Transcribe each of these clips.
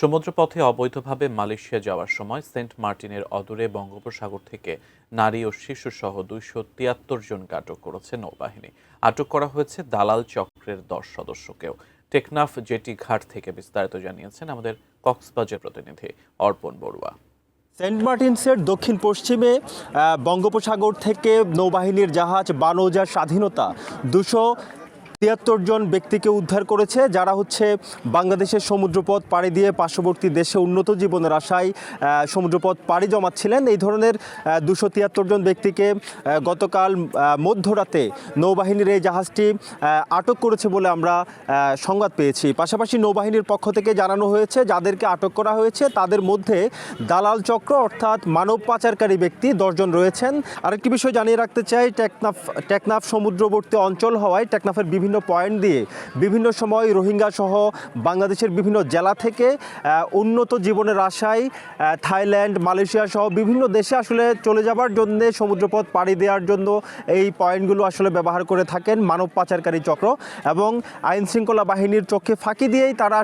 সমুদ্রপথে অবৈধভাবে মালয়েশিয়া যাওয়ার সময় সেন্ট মার্টিনের অদূরে বঙ্গোপসাগর থেকে নারী ও শিশুসহ ২৭৩ জনকে আটক করেছে নৌবাহিনী। আটক করা হয়েছে দালাল চক্রের ১০ সদস্যকেও। টেকনাফ জেটি ঘাট থেকে বিস্তারিত জানিয়েছেন আমাদের কক্সবাজার প্রতিনিধি অর্পণ বড়ুয়া। সেন্ট মার্টিনসের দক্ষিণ পশ্চিমে বঙ্গোপসাগর থেকে নৌবাহিনীর জাহাজ বানৌজা স্বাধীনতা ২৭৩ জন ব্যক্তিকে উদ্ধার করেছে, যারা বাংলাদেশের সমুদ্রপথ পাড়ি দিয়ে পার্শ্ববর্তী দেশে উন্নত জীবনের আশায় সমুদ্রপথ পাড়ি জমাচ্ছিলেন। এই ধরনের ২৭৩ জন ব্যক্তিকে গতকাল মধ্যরাতে নৌবাহিনীর এই জাহাজটি আটক করেছে বলে আমরা সংবাদ পেয়েছি। পাশাপাশি নৌবাহিনীর পক্ষ থেকে জানানো হয়েছে, যাদেরকে আটক করা হয়েছে তাদের মধ্যে দালাল চক্র অর্থাৎ মানব পাচারকারী ব্যক্তি ১০ জন রয়েছেন। আরেকটি বিষয় জানিয়ে রাখতে চাই, টেকনাফ সমুদ্রবর্তী অঞ্চল হওয়ায় টেকনাফের বিভিন্ন পয়েন্ট দিয়ে বিভিন্ন সময় রোহিঙ্গা সহ বাংলাদেশের বিভিন্ন জেলা থেকে উন্নত জীবনের আশায় থাইল্যান্ড, মালয়েশিয়া সহ বিভিন্ন দেশে চলে যাবার জন্য সমুদ্রপথ পাড়ি দেওয়ার জন্য এই পয়েন্টগুলো ব্যবহার করে থাকেন মানব পাচারকারী চক্র। এবং আইন শৃঙ্খলা বাহিনীর চোখে ফাঁকি দিয়েই তারা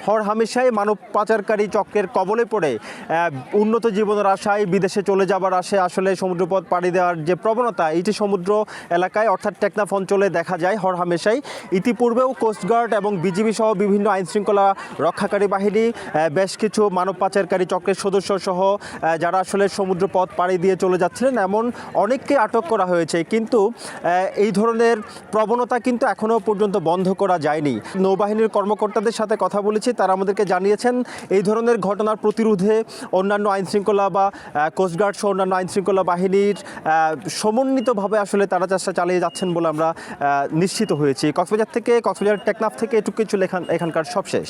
হরহামেশাই মানব পাচারকারী চক্রের কবলে পড়ে উন্নত জীবনের আশায় বিদেশে চলে যাবার আশায় সমুদ্রপথ পাড়ি দেওয়ার যে প্রবণতা, এইটি সমুদ্র এলাকায় অর্থাৎ টেকনাফ অঞ্চলে দেখা যায় হরহামেশাই। ইতিপূর্বেও কোস্টগার্ড এবং বিজিবি সহ বিভিন্ন আইন শৃঙ্খলা রক্ষাকারী বাহিনী বেশ কিছু মানব পাচারকারী চক্রের সদস্য সহ যারা সমুদ্রপথ পাড়ি দিয়ে চলে যাচ্ছিলেন এমন অনেককে আটক করা হয়েছে। কিন্তু এই ধরনের প্রবণতা কিন্তু এখনও পর্যন্ত বন্ধ করা যায়নি। নৌবাহিনীর কর্মকর্তাদের সাথে কথা বলেছি, তারা আমাদেরকে জানিয়েছেন এই ধরনের ঘটনার প্রতিরোধে অন্যান্য আইন শৃঙ্খলা বা কোস্টগার্ড সহ অন্যান্য আইন শৃঙ্খলা বাহিনীর সমন্বিতভাবে তারা চেষ্টা চালিয়ে যাচ্ছেন বলে আমরা নিশ্চিত হয়েছি। কক্সবাজার টেকনাফ থেকে এটুকু কিছু এখানকার সবশেষ।